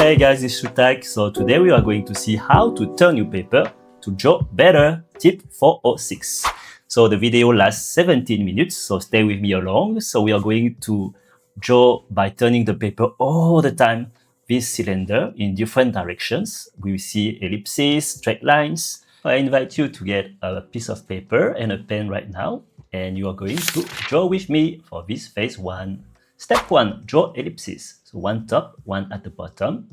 Hey guys, it's Chou-Tac. So today we are going to see how to turn your paper to draw better. Tip 406. So the video lasts 17 minutes, so stay with me along. So we are going to draw by turning the paper all the time. This cylinder in different directions. We see ellipses, straight lines. I invite you to get a piece of paper and a pen right now, and you are going to draw with me for this phase 1. Step 1, draw ellipses. So one top, one at the bottom.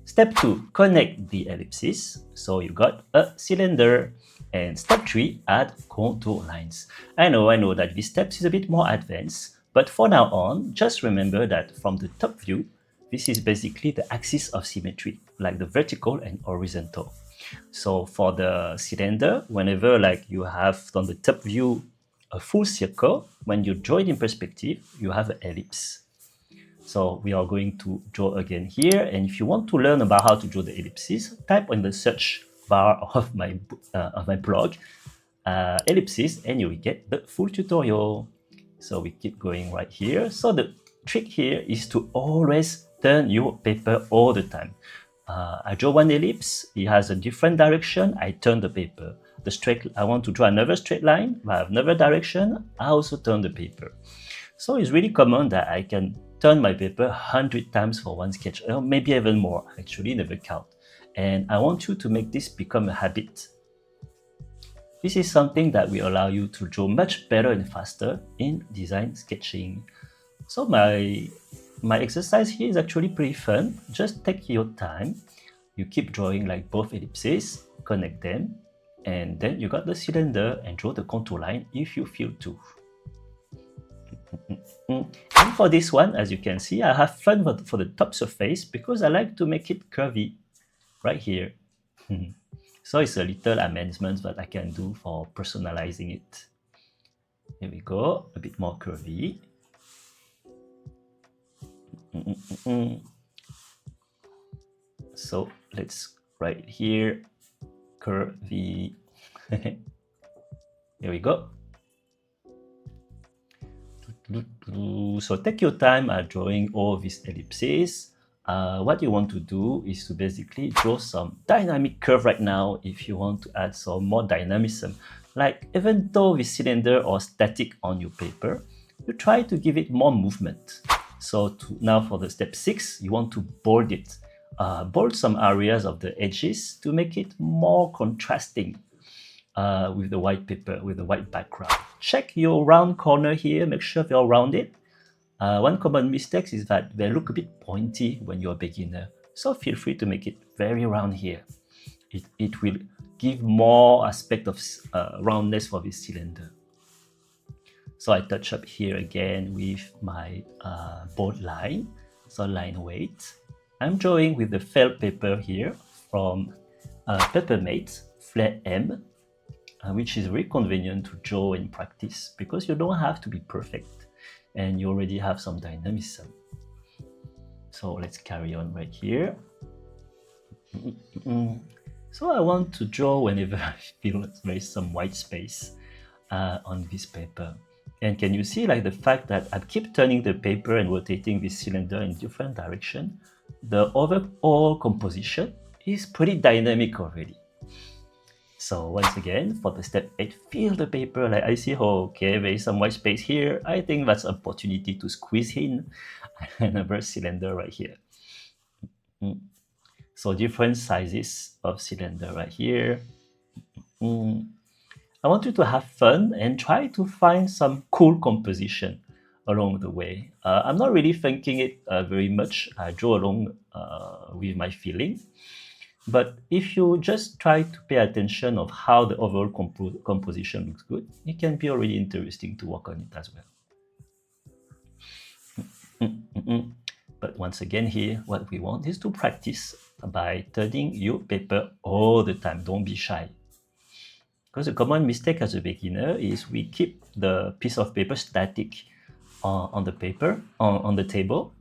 Step 2, connect the ellipses. So you got a cylinder. And step 3, add contour lines. I know that this step is a bit more advanced, but for now on, just remember that from the top view, this is basically the axis of symmetry, like the vertical and horizontal. So for the cylinder, whenever like you have on the top view a full circle, when you draw it in perspective, you have an ellipse. So we are going to draw again here. And if you want to learn about how to draw the ellipses, type in the search bar of my blog, ellipses, and you will get the full tutorial. So we keep going right here. So the trick here is to always turn your paper all the time. I draw one ellipse, it has a different direction, I turn the paper. I want to draw another straight line, I have another direction, I also turn the paper. So it's really common that I can turn my paper 100 times for one sketch, or maybe even more, actually never count. And I want you to make this become a habit. This is something that will allow you to draw much better and faster in design sketching. So my exercise here is actually pretty fun. Just take your time. You keep drawing like both ellipses, connect them, and then you got the cylinder and draw the contour line if you feel to. And for this one, as you can see, I have fun for the top surface because I like to make it curvy right here. So it's a little amendment that I can do for personalizing it. Here we go, a bit more curvy. So let's write here, curvy. Here we go. So take your time at drawing all these ellipses. What you want to do is to basically draw some dynamic curve right now if you want to add some more dynamism. Like even though the cylinder or static on your paper, you try to give it more movement. So now for the step 6, you want to bold it. Bold some areas of the edges to make it more contrasting with the white paper, with the white background. Check your round corner here, make sure they're rounded. One common mistake is that they look a bit pointy when you're a beginner. So feel free to make it very round here. It will give more aspect of roundness for this cylinder. So I touch up here again with my bold line, so line weight. I'm drawing with the felt paper here from Papermate Flare M, which is very convenient to draw in practice because you don't have to be perfect and you already have some dynamism. So let's carry on right here. So I want to draw whenever I feel there is some white space on this paper. And can you see like the fact that I keep turning the paper and rotating this cylinder in different direction, the overall composition is pretty dynamic already. So once again, for the step 8, feel the paper. Like I see, oh, okay, there is some white space here. I think that's an opportunity to squeeze in another cylinder right here. So different sizes of cylinder right here. I want you to have fun and try to find some cool composition along the way. I'm not really thinking it very much. I draw along with my feeling. But if you just try to pay attention of how the overall composition looks good, it can be already interesting to work on it as well. But once again here, what we want is to practice by turning your paper all the time. Don't be shy. Because a common mistake as a beginner is we keep the piece of paper static on the paper, on the table.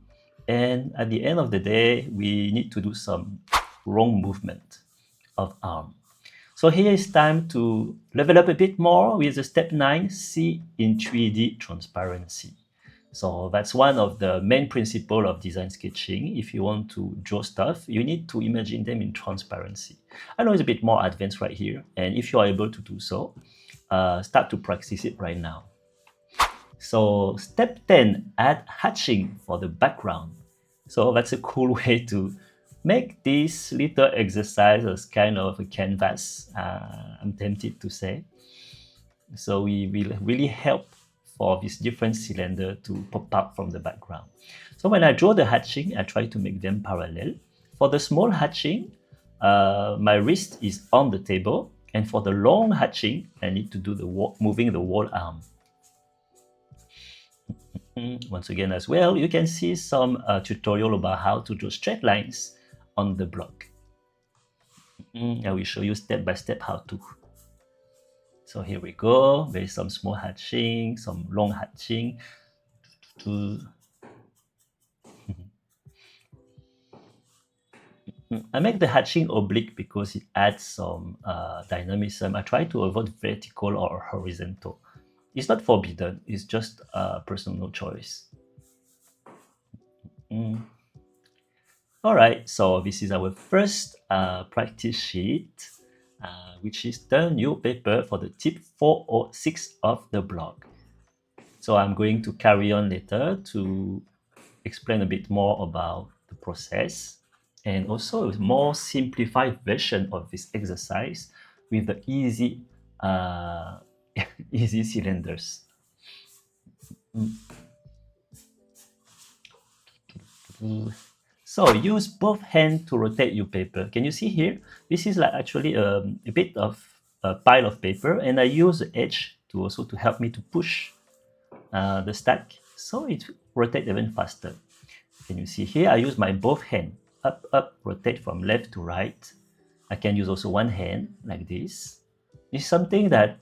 And at the end of the day, we need to do some wrong movement of arm. So here it's time to level up a bit more with the step 9, see in 3D transparency. So that's one of the main principle of design sketching. If you want to draw stuff, you need to imagine them in transparency. I know it's a bit more advanced right here, and if you are able to do so, start to practice it right now. So step 10, add hatching for the background. So that's a cool way to make this little exercise as kind of a canvas, I'm tempted to say. So we will really help for this different cylinder to pop up from the background. So when I draw the hatching, I try to make them parallel. For the small hatching, my wrist is on the table, and for the long hatching, I need to do the moving the wall arm. Once again as well, you can see some tutorial about how to draw straight lines on the block. I will show you step by step how to. So here we go. There is some small hatching, some long hatching. I make the hatching oblique because it adds some dynamism. I try to avoid vertical or horizontal. It's not forbidden, it's just a personal choice. All right, so this is our first practice sheet, which is the new paper for the tip 406 of the blog. So I'm going to carry on later to explain a bit more about the process and also a more simplified version of this exercise with the easy easy cylinders. So use both hands to rotate your paper. Can you see here? This is like actually a bit of a pile of paper, and I use the edge to also to help me to push the stack, so it rotates even faster. Can you see here? I use my both hand, up, rotate from left to right. I can use also one hand like this. It's something that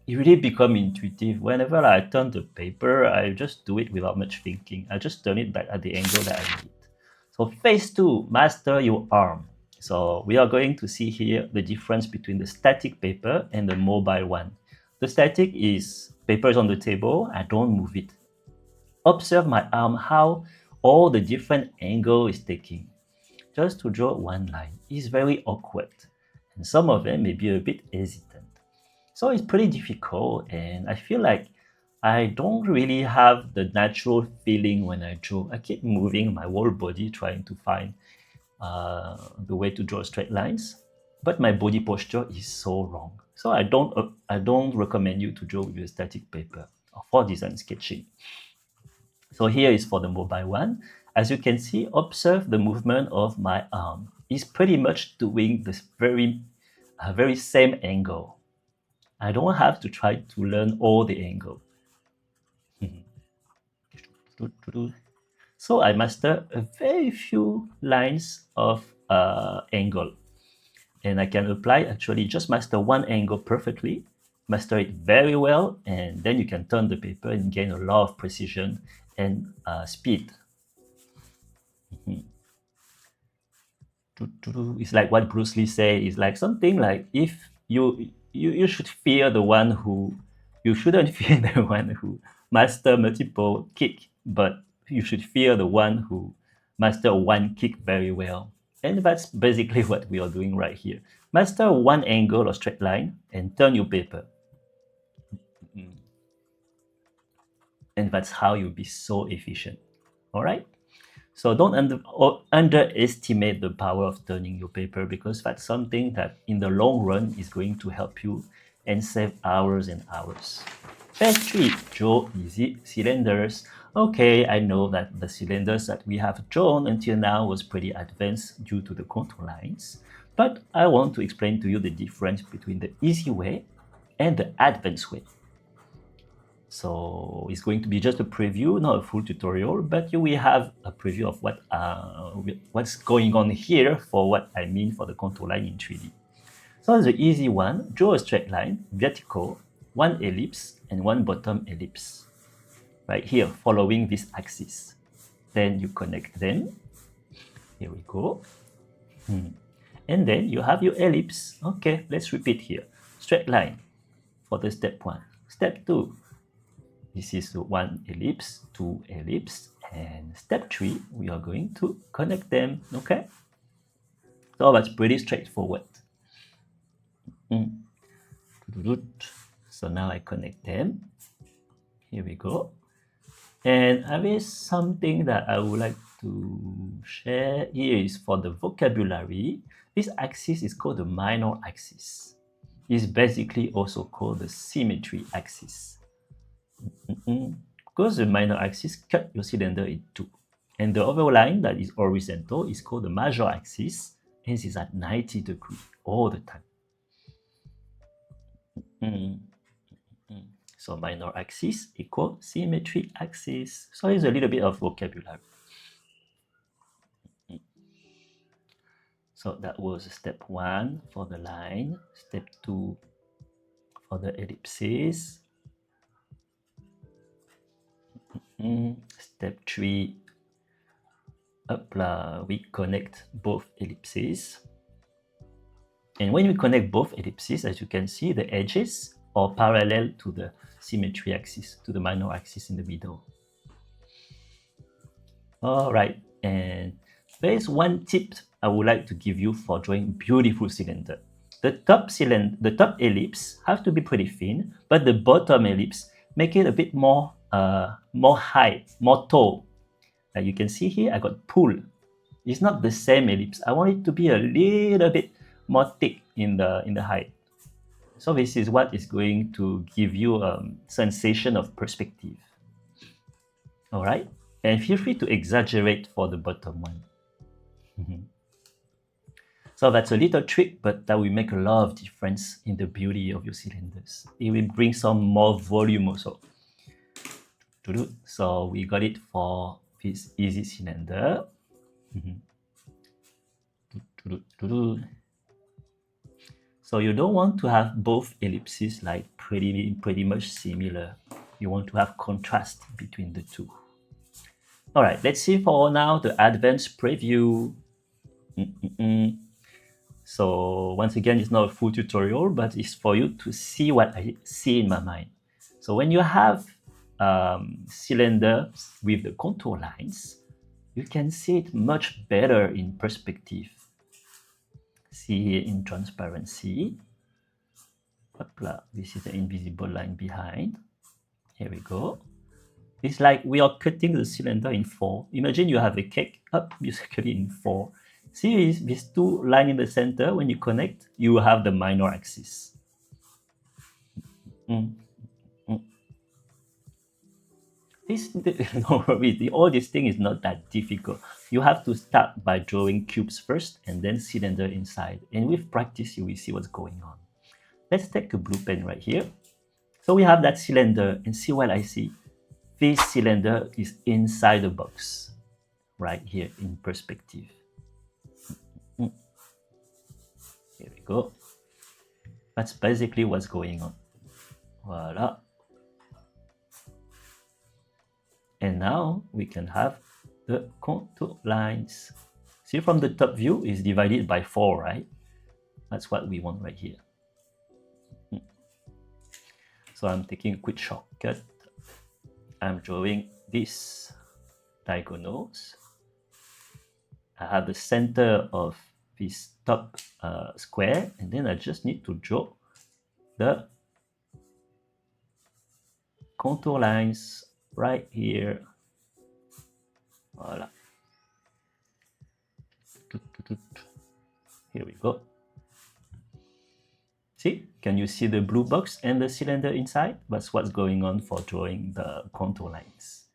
it really become intuitive. Whenever I turn the paper, I just do it without much thinking. I just turn it back at the angle that I need. So phase 2, master your arm. So we are going to see here the difference between the static paper and the mobile one. The static is paper is on the table, I don't move it. Observe my arm, how all the different angle is taking. Just to draw one line is very awkward, and some of them may be a bit hesitant. So it's pretty difficult, and I feel like I don't really have the natural feeling when I draw. I keep moving my whole body trying to find the way to draw straight lines, but my body posture is so wrong. So I don't recommend you to draw with a static paper for design sketching. So here is for the mobile one. As you can see, observe the movement of my arm. It's pretty much doing this very same angle. I don't have to try to learn all the angle. So I master a very few lines of angle, and I can apply actually just master one angle perfectly, master it very well, and then you can turn the paper and gain a lot of precision and speed. It's like what Bruce Lee say, is like something like, if you should fear the one who, you shouldn't fear the one who master multiple kick, but you should fear the one who master one kick very well. And that's basically what we are doing right here. Master one angle or straight line and turn your paper. And that's how you'll be so efficient. All right? So don't underestimate the power of turning your paper, because that's something that in the long run is going to help you and save hours and hours. Phase 3, draw easy cylinders. Okay, I know that the cylinders that we have drawn until now was pretty advanced due to the contour lines, but I want to explain to you the difference between the easy way and the advanced way. So it's going to be just a preview, not a full tutorial, but you will have a preview of what's going on here for what I mean for the contour line in 3D. So the easy one, draw a straight line, vertical, one ellipse and one bottom ellipse. Right here, following this axis. Then you connect them. Here we go. And then you have your ellipse. Okay, let's repeat here. Straight line for the step 1. Step 2, This is one ellipse, two ellipse, and step 3, we are going to connect them, okay? So that's pretty straightforward. So now I connect them. Here we go. And there is something that I would like to share here is for the vocabulary. This axis is called the minor axis. It's basically also called the symmetry axis. Because the minor axis cut your cylinder in two. And the other line that is horizontal is called the major axis, and this is at 90 degrees all the time. So minor axis equal symmetry axis. So it's a little bit of vocabulary. So that was step 1 for the line, step 2 for the ellipses, step 3, we connect both ellipses. And when we connect both ellipses, as you can see, the edges are parallel to the symmetry axis, to the minor axis in the middle. All right, and there is one tip I would like to give you for drawing beautiful cylinder. The top ellipse has to be pretty thin, but the bottom ellipse make it a bit more high, more tall. Like you can see here, I got pull. It's not the same ellipse. I want it to be a little bit more thick in the height. So this is what is going to give you a sensation of perspective. All right, and feel free to exaggerate for the bottom one. So that's a little trick, but that will make a lot of difference in the beauty of your cylinders. It will bring some more volume also. So we got it for this easy cylinder. So you don't want to have both ellipses like pretty much similar. You want to have contrast between the two. All right, let's see for now the advanced preview. So once again, it's not a full tutorial, but it's for you to see what I see in my mind. So when you have cylinder with the contour lines, you can see it much better in perspective. See here in transparency. This is the invisible line behind. Here we go. It's like we are cutting the cylinder in 4. Imagine you have a cake, you cut it in 4. See these two lines in the center, when you connect, you have the minor axis. All this thing is not that difficult. You have to start by drawing cubes first and then cylinder inside. And with practice, you will see what's going on. Let's take a blue pen right here. So we have that cylinder, and see what I see. This cylinder is inside the box, right here in perspective. Here we go. That's basically what's going on. Voila. And now we can have the contour lines. See, from the top view is divided by 4, right? That's what we want right here. So I'm taking a quick shortcut. I'm drawing these diagonals. I have the center of this top square, and then I just need to draw the contour lines right here. Voila. Here we go. See, can you see the blue box and the cylinder inside? That's what's going on for drawing the contour lines.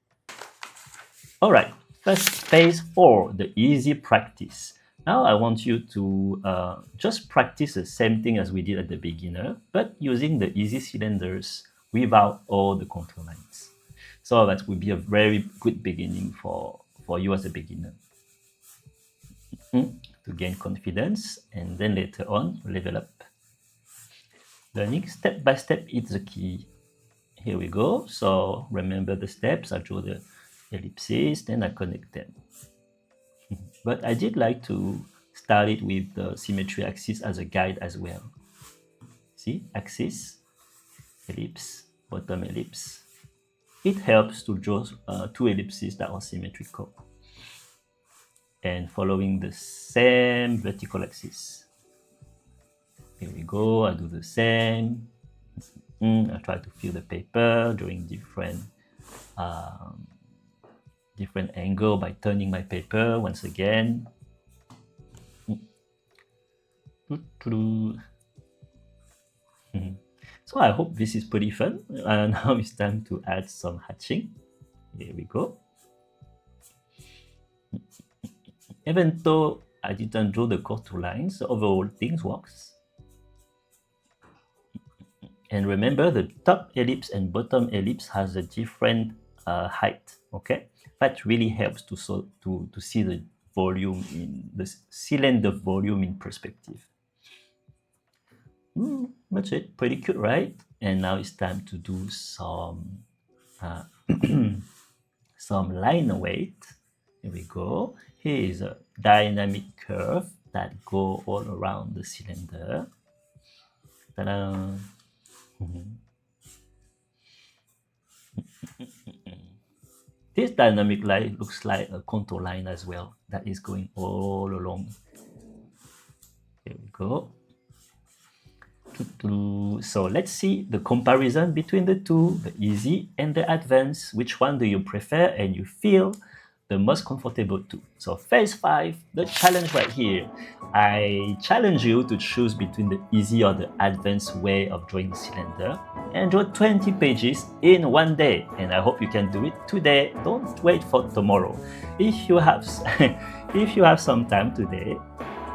All right, first phase 4, the easy practice. Now I want you to just practice the same thing as we did at the beginner, but using the easy cylinders without all the contour lines. So that will be a very good beginning for you as a beginner. To gain confidence, and then later on level up. Learning step by step is the key. Here we go. So remember the steps. I draw the ellipses, then I connect them. But I did like to start it with the symmetry axis as a guide as well. See, axis, ellipse, bottom ellipse. it helps to draw two ellipses that are symmetrical and following the same vertical axis. Here we go, I do the same. I try to fill the paper drawing different angle by turning my paper once again. So I hope this is pretty fun. Now it's time to add some hatching. Here we go. Even though I didn't draw the contour lines, the overall things works. And remember, the top ellipse and bottom ellipse has a different height. Okay, that really helps to see the volume in the cylinder volume in perspective. That's it. Pretty cute, right? And now it's time to do some some line weight. Here we go. Here is a dynamic curve that go all around the cylinder. Ta-da! This dynamic line looks like a contour line as well that is going all along. Here we go. So let's see the comparison between the two, the easy and the advanced. Which one do you prefer and you feel the most comfortable to? So phase 5, the challenge right here. I challenge you to choose between the easy or the advanced way of drawing the cylinder and draw 20 pages in one day. And I hope you can do it today. Don't wait for tomorrow. If you have some time today,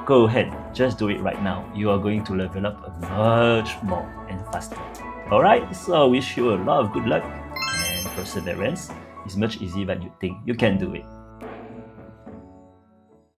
go ahead, just do it right now. You are going to level up much more and faster. All right, so I wish you a lot of good luck and perseverance. It's much easier than you think. You can do it.